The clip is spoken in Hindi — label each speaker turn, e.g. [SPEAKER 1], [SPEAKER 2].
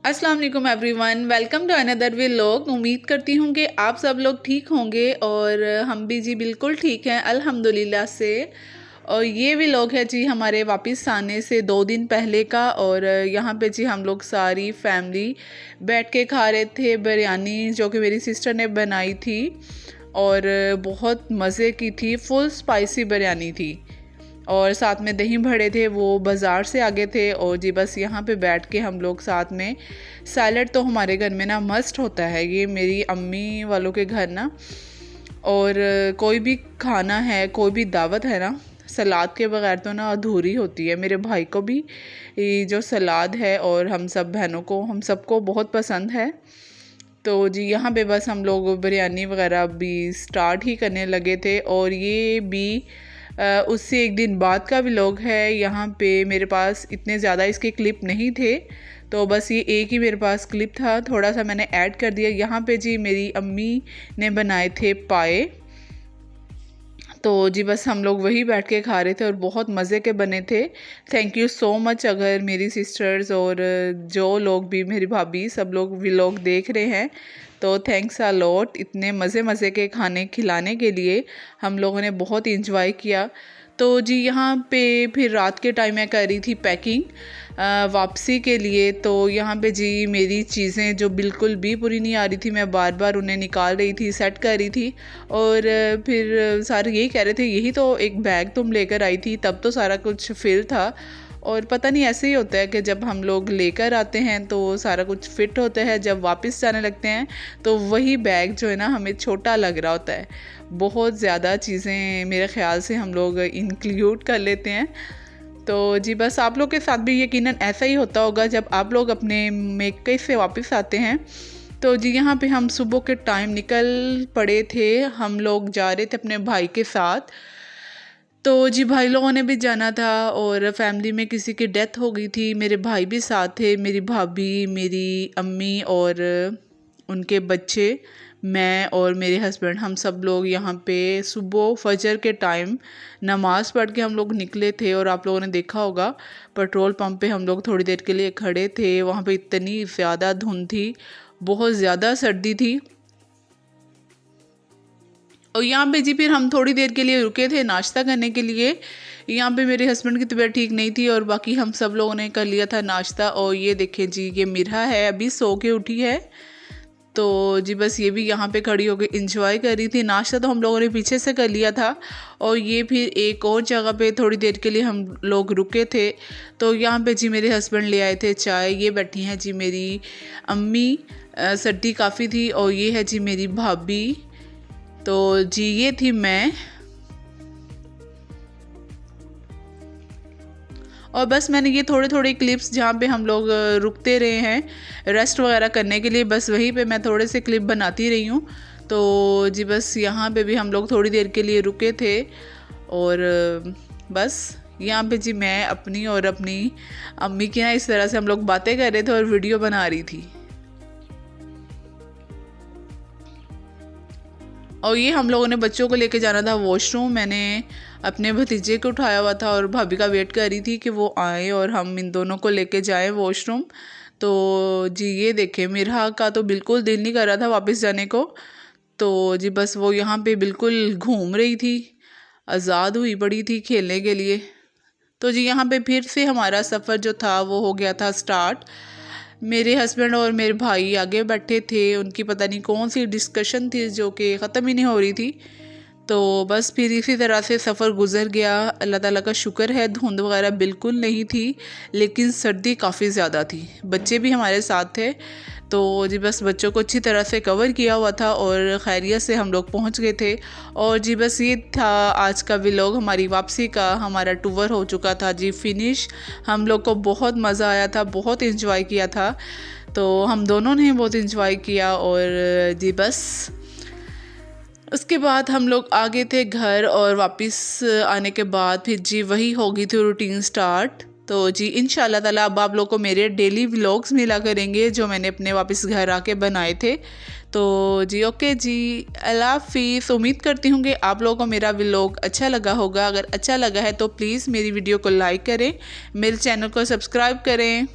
[SPEAKER 1] अस्सलाम वालेकुम everyone, welcome to another vlog. उम्मीद करती हूँ कि आप सब लोग ठीक होंगे और हम भी जी बिल्कुल ठीक हैं अल्हम्दुलिल्लाह से। और ये व्लॉग है जी हमारे वापस आने से 2 दिन पहले का। और यहाँ पे जी हम लोग सारी फैमिली बैठ के खा रहे थे बिरयानी, जो कि मेरी सिस्टर ने बनाई थी और बहुत मज़े की थी। फुल स्पाइसी बिरयानी थी और साथ में दही भड़े थे, वो बाज़ार से आगे थे। और जी बस यहाँ पे बैठ के हम लोग साथ में सैलड तो हमारे घर में ना मस्ट होता है, ये मेरी अम्मी वालों के घर ना। और कोई भी खाना है, कोई भी दावत है ना, सलाद के बगैर तो ना अधूरी होती है। मेरे भाई को भी जो सलाद है और हम सब बहनों को, हम सबको बहुत पसंद है। तो जी यहाँ पे बस हम लोग बिरयानी वगैरह भी स्टार्ट ही करने लगे थे। और ये भी उससे एक दिन बाद का व्लॉग है। यहाँ पे मेरे पास इतने ज़्यादा इसके क्लिप नहीं थे, तो बस ये एक ही मेरे पास क्लिप था, थोड़ा सा मैंने ऐड कर दिया। यहाँ पे जी मेरी अम्मी ने बनाए थे पाए, तो जी बस हम लोग वही बैठ के खा रहे थे और बहुत मज़े के बने थे। थैंक यू सो मच अगर मेरी सिस्टर्स और जो लोग भी, मेरी भाभी, सब लोग व्लॉग देख रहे हैं, तो थैंक्स अ लॉट इतने मज़े के खाने खिलाने के लिए। हम लोगों ने बहुत इंजॉय किया। तो जी यहाँ पे फिर रात के टाइम मैं कर रही थी पैकिंग वापसी के लिए। तो यहाँ पे जी मेरी चीज़ें जो बिल्कुल भी पूरी नहीं आ रही थी, मैं बार बार उन्हें निकाल रही थी, सेट कर रही थी। और फिर सारे यही कह रहे थे, यही तो एक बैग तुम लेकर आई थी, तब तो सारा कुछ फिल था। और पता नहीं ऐसे ही होता है कि जब हम लोग लेकर आते हैं तो सारा कुछ फिट होता है, जब वापस जाने लगते हैं तो वही बैग जो है ना हमें छोटा लग रहा होता है। बहुत ज़्यादा चीज़ें मेरे ख़्याल से हम लोग इंक्लूड कर लेते हैं। तो जी बस आप लोग के साथ भी यकीनन ऐसा ही होता होगा जब आप लोग अपने मेके से वापस आते हैं। तो जी यहाँ पे हम सुबह के टाइम निकल पड़े थे, हम लोग जा रहे थे अपने भाई के साथ। तो जी भाई लोगों ने भी जाना था और फैमिली में किसी की डेथ हो गई थी। मेरे भाई भी साथ थे, मेरी भाभी, मेरी अम्मी और उनके बच्चे, मैं और मेरे हस्बैंड, हम सब लोग यहाँ पे सुबह फजर के टाइम नमाज़ पढ़ के हम लोग निकले थे। और आप लोगों ने देखा होगा पेट्रोल पंप पे हम लोग थोड़ी देर के लिए खड़े थे। वहाँ पे इतनी ज़्यादा धुंध थी, बहुत ज़्यादा सर्दी थी। और यहाँ पे जी फिर हम थोड़ी देर के लिए रुके थे नाश्ता करने के लिए। यहाँ पे मेरे हस्बैंड की तबीयत ठीक नहीं थी और बाकी हम सब लोगों ने कर लिया था नाश्ता। और ये देखें जी, ये मिरहा है, अभी सो के उठी है। तो जी बस ये भी यहाँ पे खड़ी होकर इंजॉय कर रही थी। नाश्ता तो हम लोगों ने पीछे से कर लिया था और ये फिर एक और जगह पे थोड़ी देर के लिए हम लोग रुके थे। तो यहाँ पे जी मेरे हस्बैंड ले आए थे चाय। ये बैठी हैं जी मेरी अम्मी, सर्दी काफ़ी थी। और ये है जी मेरी भाभी। तो जी ये थी मैं। और बस मैंने ये थोड़े थोड़े क्लिप्स जहाँ पे हम लोग रुकते रहे हैं रेस्ट वगैरह करने के लिए, बस वहीं पे मैं थोड़े से क्लिप बनाती रही हूँ। तो जी बस यहाँ पे भी हम लोग थोड़ी देर के लिए रुके थे। और बस यहाँ पे जी मैं अपनी और अपनी अम्मी की ना इस तरह से हम लोग बातें कर रहे थे और वीडियो बना रही थी। और ये हम लोगों ने बच्चों को लेके जाना था वॉशरूम। मैंने अपने भतीजे को उठाया हुआ था और भाभी का वेट कर रही थी कि वो आए और हम इन दोनों को लेके जाएं वॉशरूम। तो जी ये देखें, मिरहा का तो बिल्कुल दिल नहीं कर रहा था वापस जाने को। तो जी बस वो यहाँ पे बिल्कुल घूम रही थी, आज़ाद हुई पड़ी थी खेलने के लिए। तो जी यहाँ पे फिर से हमारा सफ़र जो था वो हो गया था स्टार्ट। मेरे हस्बैंड और मेरे भाई आगे बैठे थे, उनकी पता नहीं कौन सी डिस्कशन थी जो कि ख़त्म ही नहीं हो रही थी। तो बस फिर इसी तरह से सफ़र गुजर गया। अल्लाह ताला का शुक्र है धुंध वगैरह बिल्कुल नहीं थी, लेकिन सर्दी काफ़ी ज़्यादा थी। बच्चे भी हमारे साथ थे, तो जी बस बच्चों को अच्छी तरह से कवर किया हुआ था और खैरियत से हम लोग पहुंच गए थे। और जी बस ये था आज का व्लॉग, हमारी वापसी का। हमारा टूर हो चुका था जी फिनिश। हम लोग को बहुत मज़ा आया था, बहुत इंजॉय किया था। तो हम दोनों ने बहुत इंजॉय किया। और जी बस उसके बाद हम लोग आ गए थे घर और वापस आने के बाद फिर जी वही हो गई थी रूटीन स्टार्ट। तो जी इंशाल्लाह ताला अब आप लोग को मेरे डेली व्लॉग्स मिला करेंगे जो मैंने अपने वापस घर आके बनाए थे। तो जी ओके जी, अल्लाह हाफिज़। उम्मीद करती हूँ कि आप लोगों को मेरा व्लॉग अच्छा लगा होगा। अगर अच्छा लगा है तो प्लीज़ मेरी वीडियो को लाइक करें, मेरे चैनल को सब्सक्राइब करें।